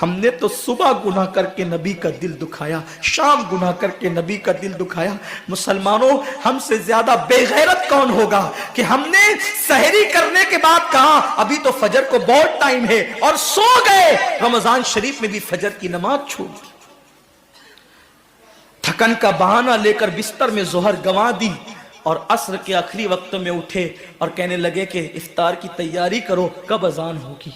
ہم نے تو صبح گناہ کر کے نبی کا دل دکھایا، شام گناہ کر کے نبی کا دل دکھایا۔ مسلمانوں، ہم سے زیادہ بے غیرت کون ہوگا کہ ہم نے سحری کرنے کے بعد کہا ابھی تو فجر کو بہت ٹائم ہے، اور سو گئے۔ رمضان شریف میں بھی فجر کی نماز چھوڑ دی، تھکن کا بہانہ لے کر بستر میں ظہر گنوا دی، اور عصر کے آخری وقت میں اٹھے اور کہنے لگے کہ افطار کی تیاری کرو، کب اذان ہوگی۔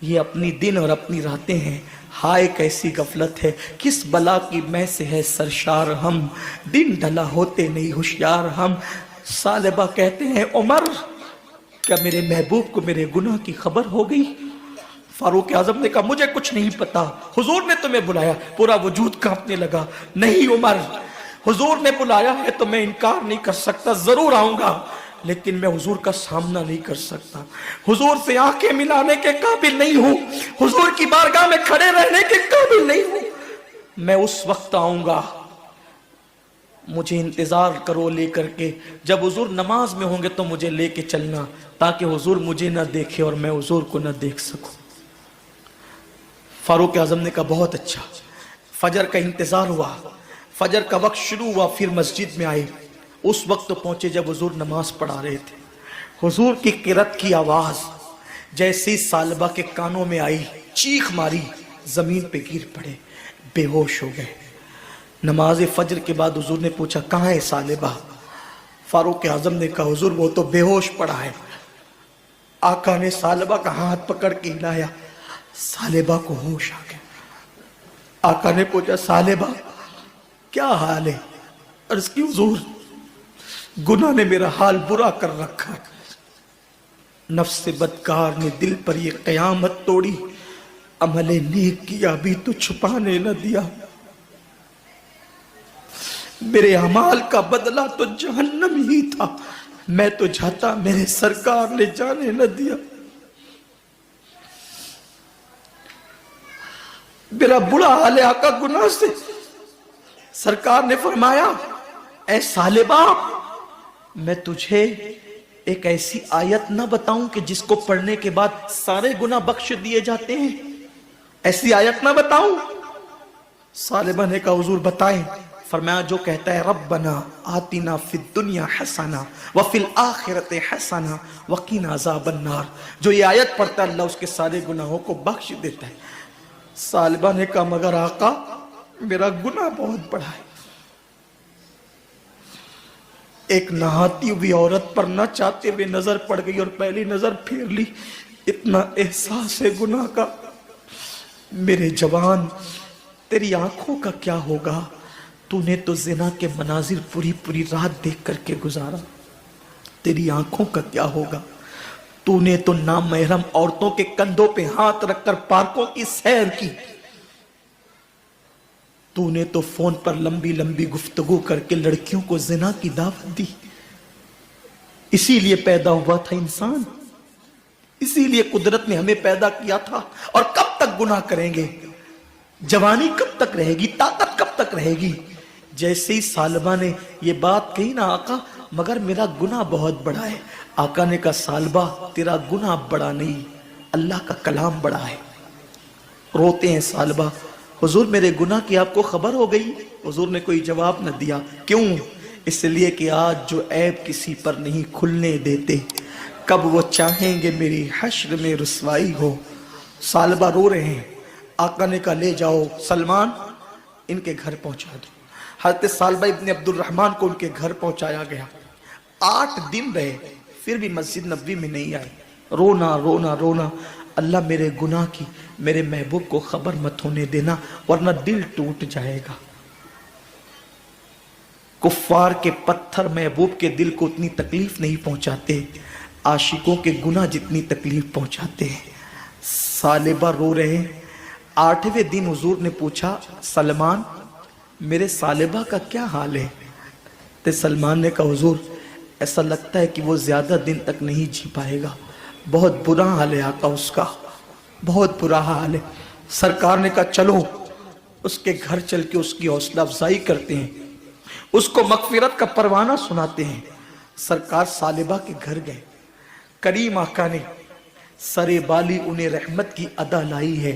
یہ اپنی دن اور اپنی راتیں ہیں۔ ہائے کیسی غفلت ہے، کس بلا کی میں سے ہے سرشار ہم، دن ڈھلا ہوتے نہیں ہوشیار ہم۔ ثعلبہ کہتے ہیں عمر، کیا میرے محبوب کو میرے گناہ کی خبر ہو گئی؟ فاروق اعظم نے کہا مجھے کچھ نہیں پتا، حضور نے تمہیں بلایا۔ پورا وجود کانپنے لگا۔ نہیں عمر، حضور نے بلایا ہے تو میں انکار نہیں کر سکتا، ضرور آؤں گا، لیکن میں حضور کا سامنا نہیں کر سکتا، حضور سے آنکھیں ملانے کے قابل نہیں ہوں، حضور کی بارگاہ میں کھڑے رہنے کے قابل نہیں ہوں۔ میں اس وقت آؤں گا، مجھے انتظار کرو لے کر کے، جب حضور نماز میں ہوں گے تو مجھے لے کے چلنا، تاکہ حضور مجھے نہ دیکھے اور میں حضور کو نہ دیکھ سکوں۔ فاروق اعظم نے کہا بہت اچھا۔ فجر کا انتظار ہوا، فجر کا وقت شروع ہوا، پھر مسجد میں آئے۔ اس وقت تو پہنچے جب حضور نماز پڑھا رہے تھے۔ حضور کی قرات کی آواز جیسی ثعلبہ کے کانوں میں آئی، چیخ ماری، زمین پہ گر پڑے، بے ہوش ہو گئے۔ نماز فجر کے بعد حضور نے پوچھا کہاں ہے ثعلبہ؟ فاروق اعظم نے کہا حضور وہ تو بے ہوش پڑا ہے۔ آقا نے ثعلبہ کا ہاتھ پکڑ کے ہلایا، ثعلبہ کو ہوش آ گیا۔ آقا نے پوچھا ثعلبہ کیا حال ہے؟ عرض کی حضور گناہ نے میرا حال برا کر رکھا، نفس بدکار نے دل پر یہ قیامت توڑی، عمل نیک کیا بھی تو چھپانے نہ دیا، میرے اعمال کا بدلہ تو جہنم ہی تھا، میں تو جاتا میرے سرکار نے جانے نہ دیا، میرا برا حال ہے آقا گناہ سے۔ سرکار نے فرمایا اے ثعلبہ میں تجھے ایک ایسی آیت نہ بتاؤں کہ جس کو پڑھنے کے بعد سارے گناہ بخش دیے جاتے ہیں؟ ایسی آیت نہ بتاؤں؟ ثعلبہ نے کہا حضور بتائیں۔ فرمایا جو کہتا ہے ربنا آتنا فی الدنیا حسنہ وفی الآخرۃ حسنہ وقنا عذاب النار، جو یہ آیت پڑھتا ہے اللہ اس کے سارے گناہوں کو بخش دیتا ہے۔ ثعلبہ نے کہا مگر آقا میرا گناہ بہت بڑا ہے، ایک نہاتی ہوئی عورت پر نہ چاہتے ہوئے نظر پڑ گئی اور پہلی نظر پھیر لی، اتنا احساس ہے گناہ کا۔ میرے جوان تیری آنکھوں کا کیا ہوگا؟ تو نے تو زنا کے مناظر پوری پوری رات دیکھ کر کے گزارا، تیری آنکھوں کا کیا ہوگا؟ تو نے تو نامحرم عورتوں کے کندھوں پہ ہاتھ رکھ کر پارکوں کی سیر کی، تو نے تو فون پر لمبی لمبی گفتگو کر کے لڑکیوں کو زنا کی دعوت دی۔ اسی لیے پیدا ہوا تھا انسان، اسی لیے قدرت نے ہمیں پیدا کیا تھا۔ اور کب تک گناہ کریں گے؟ جوانی کب تک رہے گی؟ طاقت کب تک رہے گی؟ جیسے ہی ثعلبہ نے یہ بات کہی نا آقا مگر میرا گناہ بہت بڑا ہے، آقا نے کہا ثعلبہ تیرا گناہ بڑا نہیں، اللہ کا کلام بڑا ہے۔ روتے ہیں ثعلبہ حضور میرے گناہ کی آپ کو خبر ہو گئی؟ حضور نے کوئی جواب نہ دیا۔ کیوں؟ اس لیے کہ آج جو عیب کسی پر نہیں کھلنے دیتے، کب وہ چاہیں گے میری حشر میں رسوائی ہو۔ ثعلبہ رو رہے ہیں۔ آقا نے کہا لے جاؤ سلمان ان کے گھر پہنچا دو۔ حضرت ثعلبہ ابن عبد الرحمن کو ان کے گھر پہنچایا گیا۔ 8 دن رہے پھر بھی مسجد نبوی میں نہیں آئے، رونا رونا رونا، اللہ میرے گناہ کی میرے محبوب کو خبر مت ہونے دینا ورنہ دل ٹوٹ جائے گا۔ کفار کے پتھر محبوب کے دل کو اتنی تکلیف نہیں پہنچاتے، عاشقوں کے گناہ جتنی تکلیف پہنچاتے ہیں۔ ثعلبہ رو رہے ہیں۔ 8ویں دن حضور نے پوچھا سلمان میرے ثعلبہ کا کیا حال ہے؟ تو سلمان نے کہا حضور ایسا لگتا ہے کہ وہ زیادہ دن تک نہیں جی پائے گا، بہت برا حال ہے آقا اس کا، بہت برا حال ہے۔ سرکار نے کہا چلو اس کے گھر چل کے اس کی حوصلہ افزائی کرتے ہیں، اس کو مغفرت کا پروانہ سناتے ہیں۔ سرکار ثعلبہ کے گھر گئے، کریم آقا نے سرے بالی انہیں رحمت کی ادا لائی ہے،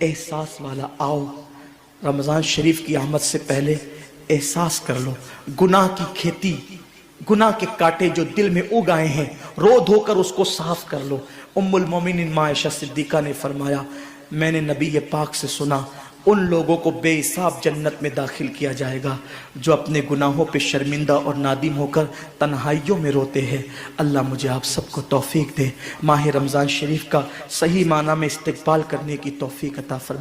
احساس والا آؤ، رمضان شریف کی آمد سے پہلے احساس کر لو گناہ کی کھیتی، گناہ کے کانٹے جو دل میں اگ آئے ہیں، رو دھو کر اس کو صاف کر لو۔ ام المومنین ماں عائشہ صدیقہ نے فرمایا میں نے نبی پاک سے سنا ان لوگوں کو بے حساب جنت میں داخل کیا جائے گا جو اپنے گناہوں پہ شرمندہ اور نادم ہو کر تنہائیوں میں روتے ہیں۔ اللہ مجھے آپ سب کو توفیق دے، ماہ رمضان شریف کا صحیح معنی میں استقبال کرنے کی توفیق عطا فرمائے۔